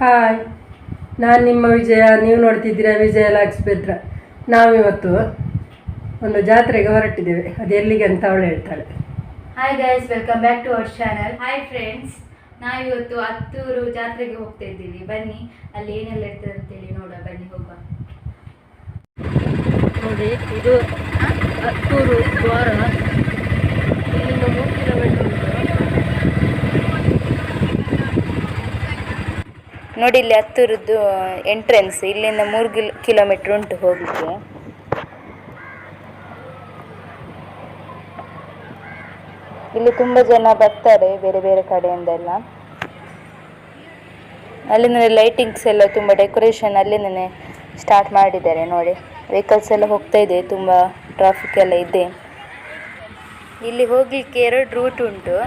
Hi, ನಾನು ನಿಮ್ಮ ವಿಜಯ. ನೀವು ನೋಡ್ತಿದ್ದೀರಾ ವಿಜಯ ಲಾಗ್ಸ್ ಬೆದ್ರ. ನಾವಿವತ್ತು ಒಂದು ಜಾತ್ರೆಗೆ ಹೊರಟಿದ್ದೇವೆ. ಅದು ಎಲ್ಲಿಗೆ ಅಂತ ಅವಳು ಹೇಳ್ತಾಳೆ. Hi guys, welcome back to our channel. Hi friends, ನಾವಿವತ್ತು ಅತ್ತೂರು ಜಾತ್ರೆಗೆ ಹೋಗ್ತಾ ಇದ್ದೀವಿ. ಬನ್ನಿ, ಅಲ್ಲಿ ಏನೆಲ್ಲ ಇರ್ತದೆ ಅಂತೇಳಿ ನೋಡುವ. ಬನ್ನಿ ಹೋಗುವ. ನೋಡಿ, ಇದು ಅತ್ತೂರು ದ್ವಾರ. ಇಲ್ಲಿಂದ 3 ಕಿಲೋಮೀಟರ್ ಉಂಟು. ನೋಡಿ, ಇಲ್ಲಿ ಅತ್ತೂರದ್ದು ಎಂಟ್ರೆನ್ಸ್. ಇಲ್ಲಿಂದ 3 ಕಿಲೋಮೀಟರ್ ಉಂಟು ಹೋಗಲಿಕ್ಕೆ. ಇಲ್ಲಿ ತುಂಬ ಜನ ಬರ್ತಾರೆ ಬೇರೆ ಬೇರೆ ಕಡೆಯಿಂದೆಲ್ಲ. ಅಲ್ಲಿಂದ ಲೈಟಿಂಗ್ಸ್ ಎಲ್ಲ ತುಂಬ ಡೆಕೋರೇಷನ್ ಅಲ್ಲಿಂದನೇ ಸ್ಟಾರ್ಟ್ ಮಾಡಿದ್ದಾರೆ. ನೋಡಿ, ವೆಹಿಕಲ್ಸ್ ಎಲ್ಲ ಹೋಗ್ತಾ ಇದೆ, ತುಂಬ ಟ್ರಾಫಿಕ್ ಎಲ್ಲ ಇದೆ. ಇಲ್ಲಿ ಹೋಗಲಿಕ್ಕೆ 2 ರೂಟ್ ಉಂಟು.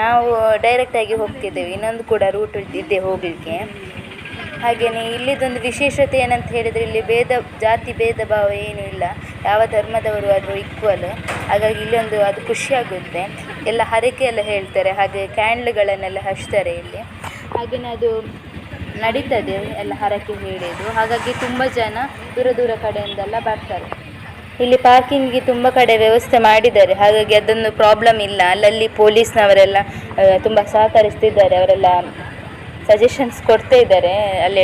ನಾವು ಡೈರೆಕ್ಟಾಗಿ ಹೋಗ್ತಿದ್ದೇವೆ. ಇನ್ನೊಂದು ಕೂಡ ರೂಟ್ ಇದೆ ಹೋಗಲಿಕ್ಕೆ. ಹಾಗೆಯೇ ಇಲ್ಲಿದೊಂದು ವಿಶೇಷತೆ ಏನಂತ ಹೇಳಿದರೆ, ಇಲ್ಲಿ ಜಾತಿ ಭೇದ ಭಾವ ಏನೂ ಇಲ್ಲ. ಯಾವ ಧರ್ಮದವರು ಆದರೂ ಈಕ್ವಲ್. ಹಾಗಾಗಿ ಇಲ್ಲೊಂದು ಅದು ಖುಷಿಯಾಗುತ್ತೆ. ಎಲ್ಲ ಹರಕೆ ಎಲ್ಲ ಹೇಳ್ತಾರೆ, ಹಾಗೆ ಕ್ಯಾಂಡ್ಲ್ಗಳನ್ನೆಲ್ಲ ಹಚ್ತಾರೆ ಇಲ್ಲಿ. ಹಾಗೆಯೇ ಅದು ನಡೀತದೆ ಎಲ್ಲ ಹರಕೆ ಹೇಳಿದ್ದು. ಹಾಗಾಗಿ ತುಂಬ ಜನ ದೂರ ದೂರ ಕಡೆಯಿಂದೆಲ್ಲ ಬರ್ತಾರೆ. ಇಲ್ಲಿ ಪಾರ್ಕಿಂಗ್ಗೆ ತುಂಬ ಕಡೆ ವ್ಯವಸ್ಥೆ ಮಾಡಿದ್ದಾರೆ, ಹಾಗಾಗಿ ಅದೊಂದು ಪ್ರಾಬ್ಲಮ್ ಇಲ್ಲ. ಅಲ್ಲಲ್ಲಿ ಪೊಲೀಸ್ನವರೆಲ್ಲ ತುಂಬ ಸಹಕರಿಸ್ತಿದ್ದಾರೆ. ಅವರೆಲ್ಲ ಸಜೆಷನ್ಸ್ ಕೊಡ್ತಾ ಇದ್ದಾರೆ, ಅಲ್ಲಿ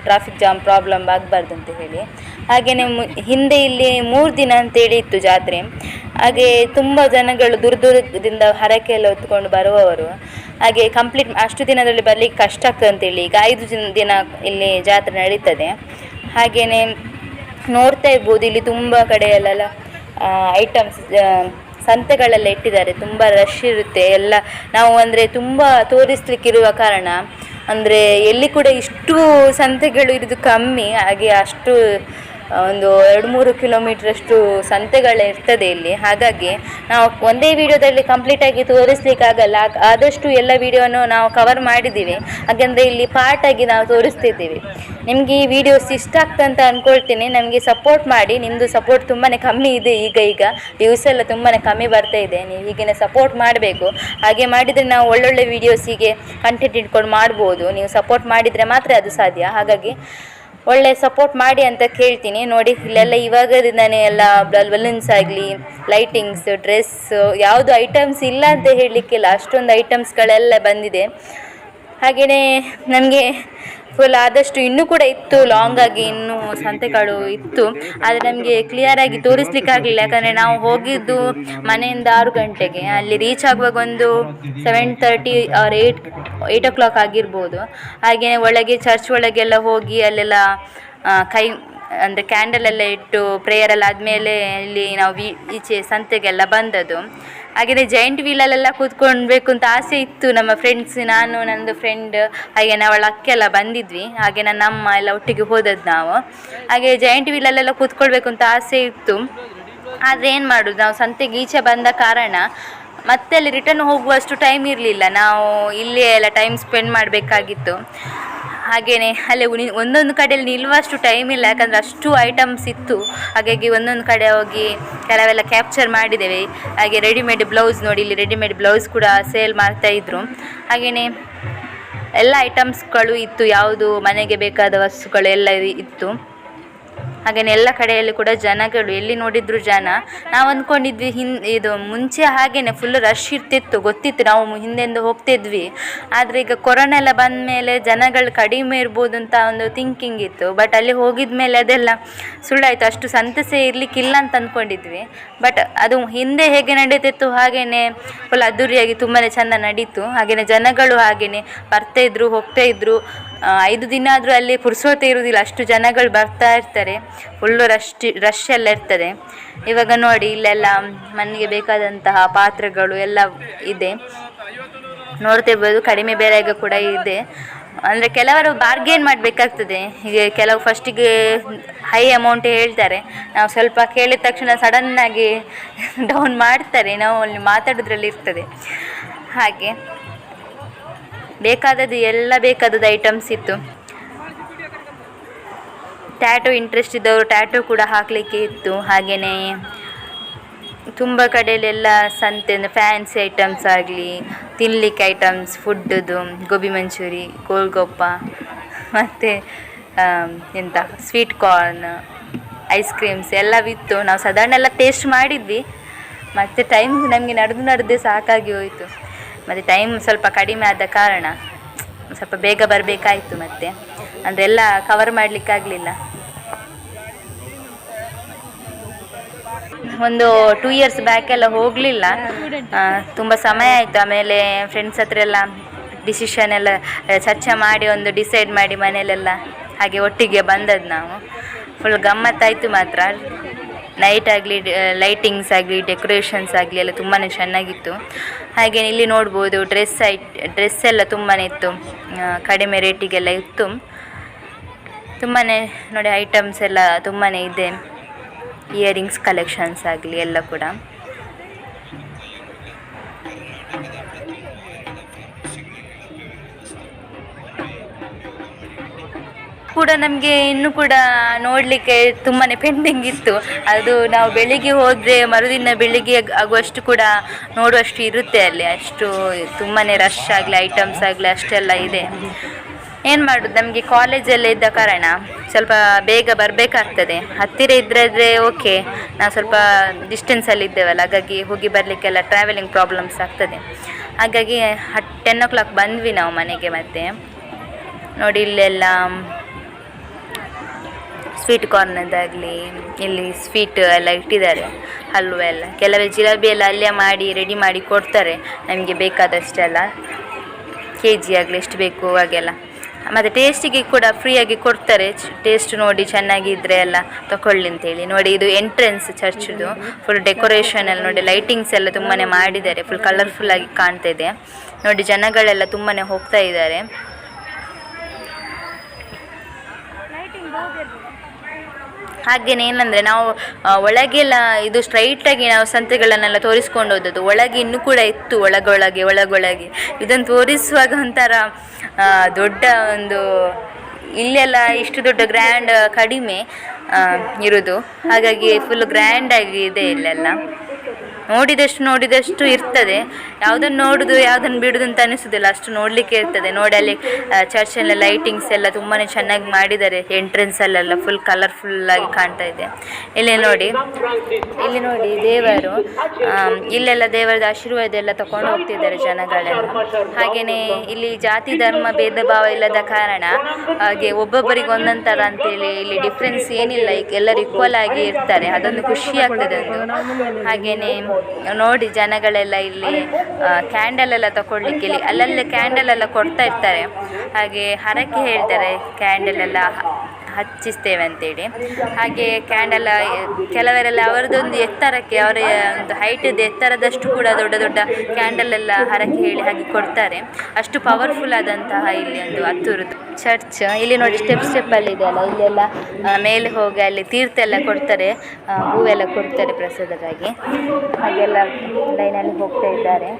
ಟ್ರಾಫಿಕ್ ಜಾಮ್ ಪ್ರಾಬ್ಲಮ್ ಆಗಬಾರ್ದು ಅಂತ ಹೇಳಿ. ಹಾಗೆಯೇ ಹಿಂದೆ ಇಲ್ಲಿ 3 ದಿನ ಅಂತೇಳಿ ಇತ್ತು ಜಾತ್ರೆ. ಹಾಗೆ ತುಂಬ ಜನಗಳು ದೂರ ದೂರದಿಂದ ಹರಕೆ ಎಲ್ಲ ಹೊತ್ಕೊಂಡು ಬರುವವರು. ಹಾಗೆ ಅಷ್ಟು ದಿನದಲ್ಲಿ ಬರಲಿಕ್ಕೆ ಕಷ್ಟ ಆಗ್ತದೆ ಅಂತೇಳಿ ಈಗ 5 ದಿನ ಇಲ್ಲಿ ಜಾತ್ರೆ ನಡೀತದೆ. ಹಾಗೆಯೇ ನೋಡ್ತಾ ಇರ್ಬೋದು, ಇಲ್ಲಿ ತುಂಬ ಕಡೆಯಲ್ಲೆಲ್ಲ ಐಟಮ್ಸ್ ಸಂತೆಗಳೆಲ್ಲ ಇಟ್ಟಿದ್ದಾರೆ. ತುಂಬ ರಶ್ ಇರುತ್ತೆ ಎಲ್ಲ. ನಾವು ಅಂದರೆ ತುಂಬ ತೋರಿಸ್ಲಿಕ್ಕಿರುವ ಕಾರಣ ಅಂದರೆ ಎಲ್ಲಿ ಕೂಡ ಇಷ್ಟು ಸಂತೆಗಳು ಇರೋದು ಕಮ್ಮಿ. ಹಾಗೆ ಅಷ್ಟು ಒಂದು 2-3 ಕಿಲೋಮೀಟ್ರಷ್ಟು ಸಂತೆಗಳೇ ಇರ್ತದೆ ಇಲ್ಲಿ. ಹಾಗಾಗಿ ನಾವು ಒಂದೇ ವಿಡಿಯೋದಲ್ಲಿ ಕಂಪ್ಲೀಟಾಗಿ ತೋರಿಸ್ಲಿಕ್ಕಾಗಲ್ಲ. ಆದಷ್ಟು ಎಲ್ಲ ವಿಡಿಯೋನು ನಾವು ಕವರ್ ಮಾಡಿದ್ದೀವಿ. ಹಾಗೆಂದರೆ ಇಲ್ಲಿ ಪಾರ್ಟಾಗಿ ನಾವು ತೋರಿಸ್ತಿದ್ದೀವಿ. ನಿಮಗೆ ಈ ವಿಡಿಯೋಸ್ ಇಷ್ಟ ಆಗ್ತಂತ ಅಂದ್ಕೊಳ್ತೀನಿ. ನಮಗೆ ಸಪೋರ್ಟ್ ಮಾಡಿ. ನಿಮ್ಮದು ಸಪೋರ್ಟ್ ತುಂಬಾ ಕಮ್ಮಿ ಇದೆ. ಈಗ ವ್ಯೂಸ್ ಎಲ್ಲ ತುಂಬಾ ಕಮ್ಮಿ ಬರ್ತಾ ಇದೆ. ನೀವು ಹೀಗೆ ಸಪೋರ್ಟ್ ಮಾಡಬೇಕು. ಹಾಗೆ ಮಾಡಿದರೆ ನಾವು ಒಳ್ಳೊಳ್ಳೆ ವೀಡಿಯೋಸಿಗೆ ಕಂಟೆಂಟ್ ಇಟ್ಕೊಂಡು ಮಾಡ್ಬೋದು. ನೀವು ಸಪೋರ್ಟ್ ಮಾಡಿದರೆ ಮಾತ್ರ ಅದು ಸಾಧ್ಯ. ಹಾಗಾಗಿ ಒಳ್ಳೆ ಸಪೋರ್ಟ್ ಮಾಡಿ ಅಂತ ಕೇಳ್ತೀನಿ. ನೋಡಿ, ಇಲ್ಲೆಲ್ಲ ಇವಾಗದಿಂದನೇ ಎಲ್ಲ ಬಲೂನ್ಸ್ ಆಗಲಿ, ಲೈಟಿಂಗ್ಸ್, ಡ್ರೆಸ್, ಯಾವುದು ಐಟಮ್ಸ್ ಇಲ್ಲ ಅಂತ ಹೇಳಲಿಕ್ಕಿಲ್ಲ. ಅಷ್ಟೊಂದು ಐಟಮ್ಸ್ಗಳೆಲ್ಲ ಬಂದಿದೆ. ಹಾಗೆಯೇ ನಮಗೆ ಫುಲ್ ಆದಷ್ಟು ಇನ್ನೂ ಕೂಡ ಇತ್ತು, ಲಾಂಗಾಗಿ ಇನ್ನೂ ಸಂತೆಗಳು ಇತ್ತು. ಆದರೆ ನಮಗೆ ಕ್ಲಿಯರಾಗಿ ತೋರಿಸ್ಲಿಕ್ಕಾಗಲಿಲ್ಲ. ಯಾಕಂದರೆ ನಾವು ಹೋಗಿದ್ದು ಮನೆಯಿಂದ 6 ಗಂಟೆಗೆ. ಅಲ್ಲಿ ರೀಚ್ ಆಗುವಾಗ ಒಂದು 7:30 ಆರ್ 8 o'clock ಆಗಿರ್ಬೋದು. ಹಾಗೆಯೇ ಒಳಗೆ ಚರ್ಚ್ ಒಳಗೆಲ್ಲ ಹೋಗಿ ಅಲ್ಲೆಲ್ಲ ಅಂದರೆ ಕ್ಯಾಂಡಲ್ ಎಲ್ಲ ಇಟ್ಟು ಪ್ರೇಯರೆಲ್ಲ ಆದಮೇಲೆ ಇಲ್ಲಿ ನಾವು ಈಚೆ ಸಂತೆಗೆಲ್ಲ ಬಂದದ್ದು. ಹಾಗೆಯೇ ಜೈಂಟ್ ವೀಲಲ್ಲೆಲ್ಲ ಕೂತ್ಕೊಳ್ಬೇಕು ಅಂತ ಆಸೆ ಇತ್ತು. ನಮ್ಮ ಫ್ರೆಂಡ್ಸ್, ನಾನು, ನನ್ನದು ಫ್ರೆಂಡ್, ಹಾಗೆ ಅವಳ ಅಕ್ಕೆಲ್ಲ ಬಂದಿದ್ವಿ. ಹಾಗೆ ನನ್ನ ಅಮ್ಮ ಎಲ್ಲ ಒಟ್ಟಿಗೆ ಹೋದದ್ದು ನಾವು. ಹಾಗೆ ಜೈಂಟ್ ವೀಲಲ್ಲೆಲ್ಲ ಕೂತ್ಕೊಳ್ಬೇಕು ಅಂತ ಆಸೆ ಇತ್ತು. ಆದರೆ ಏನು ಮಾಡೋದು, ನಾವು ಸಂತೆಗೆ ಈಚೆ ಬಂದ ಕಾರಣ ಮತ್ತೆ ಅಲ್ಲಿ ರಿಟರ್ನ್ ಹೋಗುವಷ್ಟು ಟೈಮ್ ಇರಲಿಲ್ಲ. ನಾವು ಇಲ್ಲೇ ಎಲ್ಲ ಟೈಮ್ ಸ್ಪೆಂಡ್ ಮಾಡಬೇಕಾಗಿತ್ತು. ಹಾಗೆಯೇ ಅಲ್ಲಿ ಒಂದೊಂದು ಕಡೆಯಲ್ಲಿ ನಿಲ್ಲುವಷ್ಟು ಟೈಮ್ ಇಲ್ಲ, ಯಾಕಂದರೆ ಅಷ್ಟು ಐಟಮ್ಸ್ ಇತ್ತು. ಹಾಗಾಗಿ ಒಂದೊಂದು ಕಡೆ ಹೋಗಿ ಕೆಲವೆಲ್ಲ ಕ್ಯಾಪ್ಚರ್ ಮಾಡಿದ್ದೇವೆ. ಹಾಗೆ ರೆಡಿಮೇಡ್ ಬ್ಲೌಸ್ ನೋಡಿ, ಇಲ್ಲಿ ರೆಡಿಮೇಡ್ ಬ್ಲೌಸ್ ಕೂಡ ಸೇಲ್ ಮಾಡ್ತಾಯಿದ್ರು. ಹಾಗೆಯೇ ಎಲ್ಲ ಐಟಮ್ಸ್ಗಳು ಇತ್ತು, ಯಾವುದು ಮನೆಗೆ ಬೇಕಾದ ವಸ್ತುಗಳು ಎಲ್ಲ ಇತ್ತು. ಹಾಗೆಯೇ ಎಲ್ಲ ಕಡೆಯಲ್ಲಿ ಕೂಡ ಜನಗಳು, ಎಲ್ಲಿ ನೋಡಿದ್ರು ಜನ. ನಾವು ಅಂದ್ಕೊಂಡಿದ್ವಿ ಇದು ಮುಂಚೆ ಹಾಗೆಯೇ ಫುಲ್ ರಶ್ ಇರ್ತಿತ್ತು, ಗೊತ್ತಿತ್ತು, ನಾವು ಹಿಂದೆಂದು ಹೋಗ್ತಿದ್ವಿ. ಆದರೆ ಈಗ ಕೊರೋನಾ ಎಲ್ಲ ಬಂದ ಮೇಲೆ ಜನಗಳು ಕಡಿಮೆ ಇರ್ಬೋದು ಅಂತ ಒಂದು ಥಿಂಕಿಂಗ್ ಇತ್ತು. ಬಟ್ ಅಲ್ಲಿ ಹೋಗಿದ ಮೇಲೆ ಅದೆಲ್ಲ ಸುಳ್ಳಾಯಿತು. ಅಷ್ಟು ಸಂತಸೆ ಇರಲಿಕ್ಕಿಲ್ಲ ಅಂತ ಅಂದ್ಕೊಂಡಿದ್ವಿ. ಬಟ್ ಅದು ಹಿಂದೆ ಹೇಗೆ ನಡೀತಿತ್ತು ಹಾಗೆಯೇ ಫುಲ್ ಅದ್ದೂರಿಯಾಗಿ ತುಂಬಾ ಚೆಂದ ನಡೀತು. ಹಾಗೆಯೇ ಜನಗಳು ಹಾಗೆಯೇ ಬರ್ತಾಯಿದ್ರು, ಹೋಗ್ತಾಯಿದ್ರು. 5 ದಿನ ಆದರೂ ಅಲ್ಲಿ ಪುರ್ಸೋತೆ ಇರುವುದಿಲ್ಲ, ಅಷ್ಟು ಜನಗಳು ಬರ್ತಾ ಇರ್ತಾರೆ. ಫುಲ್ಲು ರಶ್ ಎಲ್ಲ ಇರ್ತದೆ. ಇವಾಗ ನೋಡಿ, ಇಲ್ಲೆಲ್ಲ ಮನೆಗೆ ಬೇಕಾದಂತಹ ಪಾತ್ರೆಗಳು ಎಲ್ಲ ಇದೆ, ನೋಡ್ತಿರ್ಬೋದು. ಕಡಿಮೆ ಬೆಲೆಗೆ ಕೂಡ ಇದೆ. ಅಂದರೆ ಕೆಲವರು ಬಾರ್ಗೇನ್ ಮಾಡಬೇಕಾಗ್ತದೆ. ಹೀಗೆ ಕೆಲವು ಫಸ್ಟಿಗೆ ಹೈ ಅಮೌಂಟ್ ಹೇಳ್ತಾರೆ, ನಾವು ಸ್ವಲ್ಪ ಕೇಳಿದ ತಕ್ಷಣ ಸಡನ್ನಾಗಿ ಡೌನ್ ಮಾಡ್ತಾರೆ. ನಾವು ಅಲ್ಲಿ ಮಾತಾಡೋದ್ರಲ್ಲಿ ಇರ್ತದೆ. ಹಾಗೆ ಬೇಕಾದದ್ದು ಐಟಮ್ಸ್ ಇತ್ತು. ಟ್ಯಾಟೋ ಇಂಟ್ರೆಸ್ಟ್ ಇದ್ದವರು ಟ್ಯಾಟೋ ಕೂಡ ಹಾಕಲಿಕ್ಕೆ ಇತ್ತು. ಹಾಗೆಯೇ ತುಂಬ ಕಡೆಯಲ್ಲೆಲ್ಲ ಸಂತೆ ಅಂದರೆ ಫ್ಯಾನ್ಸಿ ಐಟಮ್ಸ್ ಆಗಲಿ, ತಿನ್ನಲಿಕ್ಕೆ ಐಟಮ್ಸ್, ಫುಡ್ಡದು, ಗೋಬಿ ಮಂಚೂರಿ, ಗೋಲ್ಗಪ್ಪ, ಮತ್ತು ಎಂತ ಸ್ವೀಟ್ ಕಾರ್ನ್, ಐಸ್ ಕ್ರೀಮ್ಸ್ ಎಲ್ಲವಿತ್ತು. ನಾವು ಸಾಧಾರಣ ಎಲ್ಲ ಟೇಸ್ಟ್ ಮಾಡಿದ್ವಿ. ಮತ್ತು ಟೈಮ್ ನಮಗೆ ನಡೆದೇ ಸಾಕಾಗಿ ಹೋಯಿತು. ಮತ್ತು ಟೈಮ್ ಸ್ವಲ್ಪ ಕಡಿಮೆ ಆದ ಕಾರಣ ಸ್ವಲ್ಪ ಬೇಗ ಬರಬೇಕಾಯಿತು. ಮತ್ತು ಅಂದರೆ ಎಲ್ಲ ಕವರ್ ಮಾಡಲಿಕ್ಕಾಗಲಿಲ್ಲ. ಒಂದು 2 ಇಯರ್ಸ್ ಬ್ಯಾಕೆಲ್ಲ ಹೋಗಲಿಲ್ಲ, ತುಂಬ ಸಮಯ ಆಯಿತು. ಆಮೇಲೆ ಫ್ರೆಂಡ್ಸ್ ಹತ್ರ ಎಲ್ಲ ಡಿಸಿಷನ್ ಎಲ್ಲ ಚರ್ಚೆ ಮಾಡಿ ಒಂದು ಡಿಸೈಡ್ ಮಾಡಿ ಮನೇಲೆಲ್ಲ ಹಾಗೆ ಒಟ್ಟಿಗೆ ಬಂದದ್ದು ನಾವು. ಫುಲ್ ಗಮ್ಮತ್ತಾಯಿತು ಮಾತ್ರ. ನೈಟ್ ಆಗಲಿ, ಲೈಟಿಂಗ್ಸ್ ಆಗಲಿ, ಡೆಕೋರೇಷನ್ಸ್ ಆಗಲಿ ಎಲ್ಲ ತುಂಬಾ ಚೆನ್ನಾಗಿತ್ತು. ಹಾಗೆ ಇಲ್ಲಿ ನೋಡ್ಬೋದು ಡ್ರೆಸ್ ಎಲ್ಲ ತುಂಬಾ ಇತ್ತು, ಕಡಿಮೆ ರೇಟಿಗೆಲ್ಲ ಇತ್ತು. ತುಂಬಾ ನೋಡಿ ಐಟಮ್ಸ್ ಎಲ್ಲ ತುಂಬಾ ಇದೆ. ಇಯರಿಂಗ್ಸ್ ಕಲೆಕ್ಷನ್ಸ್ ಆಗಲಿ ಎಲ್ಲ ಕೂಡ ನಮಗೆ ಇನ್ನೂ ಕೂಡ ನೋಡಲಿಕ್ಕೆ ತುಂಬಾ ಪೆಂಡಿಂಗ್ ಇತ್ತು. ಅದು ನಾವು ಬೆಳಿಗ್ಗೆ ಹೋದರೆ ಮರುದಿನ ಬೆಳಿಗ್ಗೆ ಆಗುವಷ್ಟು ಕೂಡ ನೋಡುವಷ್ಟು ಇರುತ್ತೆ ಅಲ್ಲಿ. ಅಷ್ಟು ತುಂಬಾ ರಶ್ ಆಗಲಿ, ಐಟಮ್ಸ್ ಆಗಲಿ ಅಷ್ಟೆಲ್ಲ ಇದೆ. ಏನು ಮಾಡೋದು, ನಮಗೆ ಕಾಲೇಜೆಲ್ಲ ಇದ್ದ ಕಾರಣ ಸ್ವಲ್ಪ ಬೇಗ ಬರಬೇಕಾಗ್ತದೆ. ಹತ್ತಿರ ಇದ್ದರೆ ಓಕೆ, ನಾವು ಸ್ವಲ್ಪ ಡಿಸ್ಟೆನ್ಸಲ್ಲಿ ಇದ್ದೇವಲ್ಲ, ಹಾಗಾಗಿ ಹೋಗಿ ಬರಲಿಕ್ಕೆಲ್ಲ ಟ್ರಾವೆಲಿಂಗ್ ಪ್ರಾಬ್ಲಮ್ಸ್ ಆಗ್ತದೆ. ಹಾಗಾಗಿ 10 o'clock ಬಂದ್ವಿ ನಾವು ಮನೆಗೆ. ಮತ್ತೆ ನೋಡಿ ಇಲ್ಲೆಲ್ಲ ಸ್ವೀಟ್ ಕಾರ್ನದ್ದಾಗಲಿ, ಇಲ್ಲಿ ಸ್ವೀಟ್ ಎಲ್ಲ ಇಟ್ಟಿದ್ದಾರೆ, ಹಲ್ವ ಎಲ್ಲ. ಕೆಲವೇ ಜಿಲೇಬಿ ಎಲ್ಲ ಅಲ್ಲೇ ಮಾಡಿ ರೆಡಿ ಮಾಡಿ ಕೊಡ್ತಾರೆ ನಮಗೆ ಬೇಕಾದಷ್ಟೆಲ್ಲ, kg ಆಗಲಿ ಎಷ್ಟು ಬೇಕು ಹಾಗೆಲ್ಲ. ಮತ್ತು ಟೇಸ್ಟಿಗೆ ಕೂಡ ಫ್ರೀಯಾಗಿ ಕೊಡ್ತಾರೆ. ಟೇಸ್ಟ್ ನೋಡಿ ಚೆನ್ನಾಗಿದ್ದರೆ ಎಲ್ಲ ತಗೊಳ್ಳಿ ಅಂತೇಳಿ. ನೋಡಿ ಇದು ಎಂಟ್ರೆನ್ಸ್ ಚರ್ಚ್ದು. ಫುಲ್ ಡೆಕೋರೇಷನ್ ಎಲ್ಲ ನೋಡಿ, ಲೈಟಿಂಗ್ಸ್ ಎಲ್ಲ ತುಂಬಾ ಮಾಡಿದ್ದಾರೆ, ಫುಲ್ ಕಲರ್ಫುಲ್ಲಾಗಿ ಕಾಣ್ತಾ ಇದೆ. ನೋಡಿ ಜನಗಳೆಲ್ಲ ತುಂಬಾ ಹೋಗ್ತಾ ಇದ್ದಾರೆ. ಹಾಗೆಯೇ ಏನಂದರೆ ನಾವು ಒಳಗೆಲ್ಲ ಇದು ಸ್ಟ್ರೈಟಾಗಿ ನಾವು ಸಂತೆಗಳನ್ನೆಲ್ಲ ತೋರಿಸ್ಕೊಂಡು ಹೋದದ್ದು. ಒಳಗೆ ಇನ್ನೂ ಕೂಡ ಇತ್ತು, ಒಳಗೊಳಗೆ ಇದನ್ನು ತೋರಿಸುವಾಗ ಒಂಥರ ದೊಡ್ಡ ಒಂದು, ಇಲ್ಲೆಲ್ಲ ಇಷ್ಟು ದೊಡ್ಡ ಗ್ರ್ಯಾಂಡ್ ಕಡಿಮೆ ಇರೋದು. ಹಾಗಾಗಿ ಫುಲ್ ಗ್ರ್ಯಾಂಡಾಗಿ ಇದೆ ಇಲ್ಲೆಲ್ಲ. ನೋಡಿದಷ್ಟು ಇರ್ತದೆ. ಯಾವುದನ್ನು ನೋಡೋದು ಯಾವುದನ್ನು ಬಿಡೋದು ಅಂತ ಅನಿಸೋದಿಲ್ಲ, ಅಷ್ಟು ನೋಡಲಿಕ್ಕೆ ಇರ್ತದೆ. ನೋಡಿ ಅಲ್ಲಿ ಚರ್ಚೆಲ್ಲ ಲೈಟಿಂಗ್ಸ್ ಎಲ್ಲ ತುಂಬಾ ಚೆನ್ನಾಗಿ ಮಾಡಿದ್ದಾರೆ. ಎಂಟ್ರೆನ್ಸಲ್ಲೆಲ್ಲ ಫುಲ್ ಕಲರ್ಫುಲ್ಲಾಗಿ ಕಾಣ್ತಾ ಇದೆ. ಇಲ್ಲಿ ನೋಡಿ ದೇವರು, ಇಲ್ಲೆಲ್ಲ ದೇವರದ ಆಶೀರ್ವಾದ ಎಲ್ಲ ತಗೊಂಡು ಹೋಗ್ತಿದ್ದಾರೆ ಜನಗಳೆಲ್ಲ. ಹಾಗೆಯೇ ಇಲ್ಲಿ ಜಾತಿ ಧರ್ಮ ಭೇದ ಭಾವ ಇಲ್ಲದ ಕಾರಣ ಹಾಗೆ ಒಬ್ಬೊಬ್ಬರಿಗೆ ಒಂದೊಂದು ಥರ ಅಂತೇಳಿ ಇಲ್ಲಿ ಡಿಫ್ರೆನ್ಸ್ ಏನಿಲ್ಲ, ಎಲ್ಲರೂ ಈಕ್ವಲ್ ಆಗಿ ಇರ್ತಾರೆ. ಅದೊಂದು ಖುಷಿ ಆಗ್ತದೆ ಒಂದು. ಹಾಗೆಯೇ ನೋಡಿ ಜನಗಳೆಲ್ಲ ಇಲ್ಲಿ ಕ್ಯಾಂಡಲ್ ಎಲ್ಲ ತಗೊಳ್ಳಿಕ್ಕೆ ಇಲ್ಲಿ ಅಲ್ಲಲ್ಲೇ ಕ್ಯಾಂಡಲ್ ಎಲ್ಲ ಕೊಡ್ತಾ ಇರ್ತಾರೆ. ಹಾಗೆ ಹರಕೆ ಹೇಳ್ತಾರೆ, ಕ್ಯಾಂಡಲ್ ಎಲ್ಲ ಹಚ್ಚಿಸ್ತೇವೆ ಅಂತೇಳಿ. ಹಾಗೆ ಕ್ಯಾಂಡಲ್ ಕೆಲವರೆಲ್ಲ ಅವರದೊಂದು ಎತ್ತರಕ್ಕೆ, ಅವರ ಒಂದು ಹೈಟದ ಎತ್ತರದಷ್ಟು ಕೂಡ ದೊಡ್ಡ ದೊಡ್ಡ ಕ್ಯಾಂಡಲ್ ಎಲ್ಲ ಹರಕೆ ಹೇಳಿ ಹಾಗೆ ಕೊಡ್ತಾರೆ. ಅಷ್ಟು ಪವರ್ಫುಲ್ ಆದಂತಹ ಇಲ್ಲಿ ಒಂದು ಅತ್ತೂರದ್ದು ಚರ್ಚ್. ಇಲ್ಲಿ ನೋಡಿ ಸ್ಟೆಪ್ಪಲ್ಲಿ ಇದೆ ಅಲ್ಲ, ಇಲ್ಲೆಲ್ಲ ಮೇಲೆ ಹೋಗಿ ಅಲ್ಲಿ ತೀರ್ಥ ಎಲ್ಲ ಕೊಡ್ತಾರೆ, ಹೂವೆಲ್ಲ ಕೊಡ್ತಾರೆ ಪ್ರಸಾದಕ್ಕಾಗಿ. ಹಾಗೆಲ್ಲ ಲೈನಲ್ಲಿ ಹೋಗ್ತಾ ಇದ್ದಾರೆ.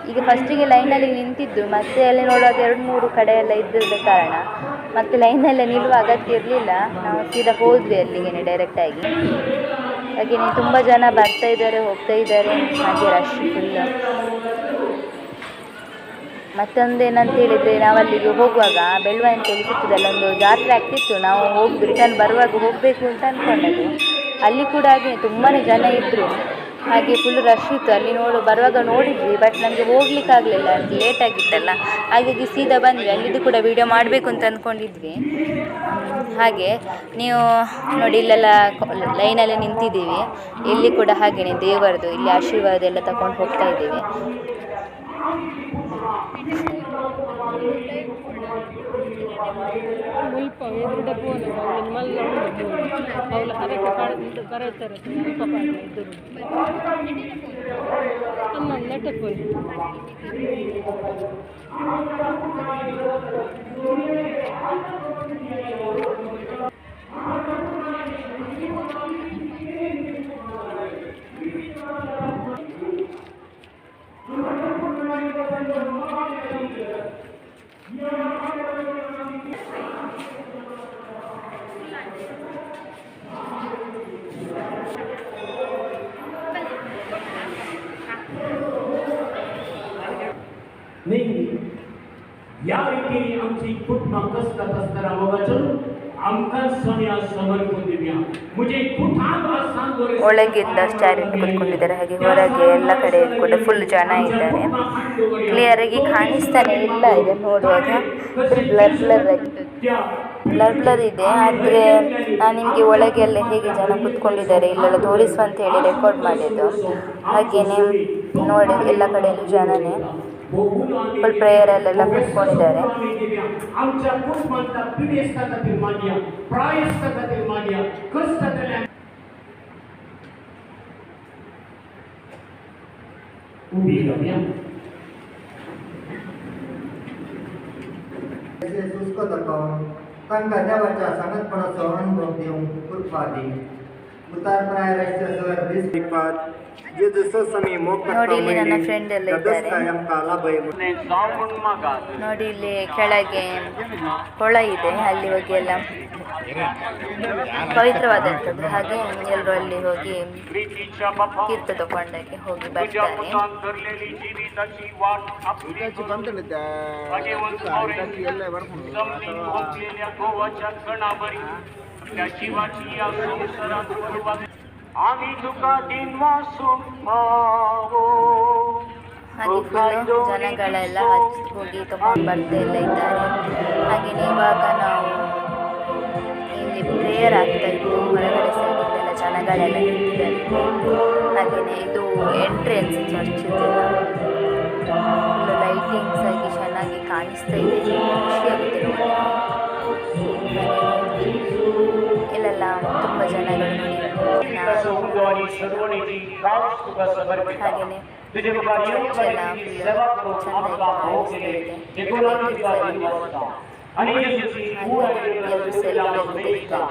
ಈಗ ಫಸ್ಟಿಗೆ ಲೈನಲ್ಲಿ ನಿಂತಿದ್ದು, ಮತ್ತೆ ಅಲ್ಲಿ ನೋಡುವಾಗ 2-3 ಕಡೆ ಎಲ್ಲ ಇದ್ದಿದ್ದ ಕಾರಣ ಮತ್ತೆ ಲೈನಲ್ಲೇ ನಿಲ್ಲುವ ಅಗತ್ಯ ಇರಲಿಲ್ಲ. ನಾವು ಸೀದಾ ಹೋದ್ವಿ ಅಲ್ಲಿಗೆ ಡೈರೆಕ್ಟಾಗಿ. ಹಾಗೆಯೇ ತುಂಬ ಜನ ಬರ್ತಾ ಇದ್ದಾರೆ, ಹೋಗ್ತಾ ಇದ್ದಾರೆ. ಹಾಗೆ ರಶ್ ಫುಲ್. ಮತ್ತೊಂದು ಏನಂತ ಹೇಳಿದರೆ, ನಾವು ಅಲ್ಲಿಗೆ ಹೋಗುವಾಗ ಬೆಳ್ವ ಅಂತೇಳಿ ಸಿಕ್ಕಿದಲ್ಲ ಒಂದು ಜಾತ್ರೆ ಆಗ್ತಿತ್ತು. ನಾವು ರಿಟರ್ನ್ ಬರುವಾಗ ಹೋಗಬೇಕು ಅಂತ ಅಂದ್ಕೊಂಡದ್ದು. ಅಲ್ಲಿ ಕೂಡ ಹಾಗೆ ತುಂಬಾ ಜನ ಇದ್ದರು. ಹಾಗೆ ಫುಲ್ ರಶ್ ಇತ್ತು. ಅಲ್ಲಿ ಬರುವಾಗ ನೋಡಿದ್ವಿ, ಬಟ್ ನಮಗೆ ಹೋಗ್ಲಿಕ್ಕಾಗಲಿಲ್ಲ, ಲೇಟ್ ಆಗಿತ್ತಲ್ಲ. ಹಾಗಾಗಿ ಸೀದಾ ಬಂದ್ವಿ. ಅಲ್ಲಿದ್ದು ಕೂಡ ವೀಡಿಯೋ ಮಾಡಬೇಕು ಅಂತ ಅಂದ್ಕೊಂಡಿದ್ವಿ. ಹಾಗೆ ನೀವು ನೋಡಿ ಇಲ್ಲೆಲ್ಲ ಲೈನಲ್ಲೇ ನಿಂತಿದ್ದೀವಿ. ಇಲ್ಲಿ ಕೂಡ ಹಾಗೆಯೇ ದೇವರದು ಇಲ್ಲಿ ಆಶೀರ್ವಾದ ಎಲ್ಲ ತಗೊಂಡು ಹೋಗ್ತಾ ಇದ್ದೀವಿ. नाही या रीतीने आमची कुटुंब कसरत असताना बघायचं आमका समया समर्पण दिव्या मुझे कुठात सांगोरे ಒಳಗಿಂದ ಸ್ಟ್ಯಾರಿಂಗ್ ಕೂತ್ಕೊಂಡಿದ್ದಾರೆ. ಹಾಗೆ ಹೊರಗೆ ಎಲ್ಲ ಕಡೆ ಕೂಡ ಫುಲ್ ಜನ ಇದ್ದಾರೆ. ಕ್ಲಿಯರ್ ಆಗಿ ಕಾಣಿಸ್ತಾನೆ ಇಲ್ಲ ಇದನ್ನು ನೋಡುವಾಗ, ಬ್ಲರ್ ಇದೆ. ಆದರೆ ನಾನು ನಿಮಗೆ ಒಳಗೆಲ್ಲ ಹೇಗೆ ಜನ ಕೂತ್ಕೊಂಡಿದ್ದಾರೆ ಇಲ್ಲೆಲ್ಲ ತೋರಿಸುವ ಅಂತ ಹೇಳಿ ರೆಕಾರ್ಡ್ ಮಾಡಿದ್ದು. ಹಾಗೆಯೇ ನೋಡಿ ಎಲ್ಲ ಕಡೆಯಲ್ಲೂ ಜನನೇ ಫುಲ್ ಪ್ರೇಯರಲ್ಲೆಲ್ಲ ಕೂತ್ಕೊಂಡಿದ್ದಾರೆ. तांकां देवाच्या सांगतपणाचो अनुभव दिवंक कृपा दी. उतार प्राय राष्ट्र सर दिसपात ನೋಡಿ ಇಲ್ಲಿ ನನ್ನ ಫ್ರೆಂಡ್ ಎಲ್ಲ ಇದ್ದಾರೆ. ನೋಡಿ ಇಲ್ಲಿ ಕೆಳಗೆ ಕೊಳ ಇದೆ, ಅಲ್ಲಿ ಹೋಗಿ ಎಲ್ಲ ಪವಿತ್ರವಾದಂಥದ್ದು. ಹಾಗೆ ಎಲ್ಲರೂ ಅಲ್ಲಿ ಹೋಗಿ ತೀರ್ಥ ತಗೊಂಡಾಗೆ ಹೋಗಿ ಬರ್ತಾರೆ. आम्ही तुका दिन वासून ಹಾಗೆ ಫುಲ್ಲು ಜನಗಳೆಲ್ಲ ಹೋಗಿ ತಗೊಂಡು ಬರ್ತಾ ಎಲ್ಲ ಇದ್ದಾರೆ. ಹಾಗೆಯೇ ಇವಾಗ ನಾವು ಇಲ್ಲಿ ಪ್ರೇಯರ್ ಆಗ್ತಾ ಇತ್ತು, ಹೊರಗಡೆ ಸೈಡಿಂದೆಲ್ಲ ಜನಗಳೆಲ್ಲ ನಿಂತಿದ್ದಾರೆ. ಹಾಗೆಯೇ ಇದು ಎಂಟ್ರೆನ್ಸ್ ಚರ್ಚ್ ಇದೆಲ್ಲ ಫುಲ್ಲು ಲೈಟಿಂಗ್ಸ್ ಆಗಿ ಚೆನ್ನಾಗಿ ಕಾಣಿಸ್ತಾ ಇದೆ, ಖುಷಿಯಾಗುತ್ತೆ ನೋಡಿ. ಇಲ್ಲೆಲ್ಲ ತುಂಬ ಜನಗಳು ನೋಡಿ. ಹಾಗೆಯೇ ಚರ್ಚ್ ಎಲ್ಲ ಫುಲ್ ಚೆಂದಾಗಿ ಕಾಣಿಸ್ತಾ ಇದೆ. ಎಲ್ಲರೂ ಸೆಲ್ಫಿ ತೆಗಿತಾ ಇದ್ದಾರೆ.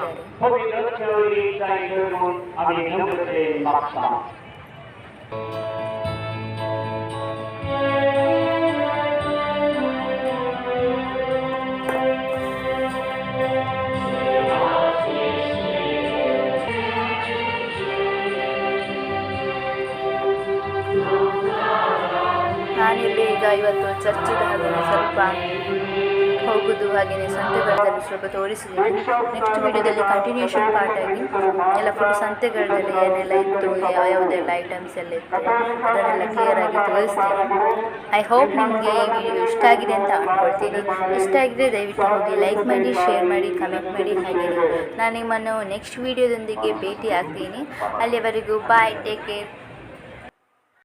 ನಾನಿಲ್ಲಿ ಈಗ ಇವತ್ತು ಚರ್ಚಿಗೆ ಹಾಗೆಯೇ ಸ್ವಲ್ಪ ಹೋಗೋದು, ಹಾಗೆಯೇ ಸಂತೆಗಳಲ್ಲಿ ಸ್ವಲ್ಪ ತೋರಿಸಿದ್ದೀನಿ. ನೆಕ್ಸ್ಟ್ ವಿಡಿಯೋದಲ್ಲಿ ಕಂಟಿನ್ಯೂಷನ್ ಪಾರ್ಟ್ ಆಗಿ ಎಲ್ಲ ಫುಲ್ ಸಂತೆಗಳಲ್ಲಿ ಏನೆಲ್ಲ ಇತ್ತು, ಯಾವುದೆಲ್ಲ ಐಟಮ್ಸ್ ಎಲ್ಲ ಇತ್ತು ಅದನ್ನೆಲ್ಲ ಕ್ಲಿಯರ್ ಆಗಿ ತೋರಿಸ್ತೀನಿ. ಐ ಹೋಪ್ ನಿಮಗೆ ಈ ವಿಡಿಯೋ ಇಷ್ಟ ಆಗಿದೆ ಅಂತ ಅಂದ್ಕೊಳ್ತೀನಿ. ಇಷ್ಟ ಆಗಿದ್ರೆ ದಯವಿಟ್ಟು ಹೋಗಿ ಲೈಕ್ ಮಾಡಿ, ಶೇರ್ ಮಾಡಿ, ಕಮೆಂಟ್ ಮಾಡಿ. ಹಾಗೆಯೇ ನಾನು ನಿಮ್ಮನ್ನು ನೆಕ್ಸ್ಟ್ ವಿಡಿಯೋದೊಂದಿಗೆ ಭೇಟಿ ಆಗ್ತೀನಿ. ಅಲ್ಲಿವರೆಗೂ ಬಾಯ್, ಟೇಕ್ ಕೇರ್.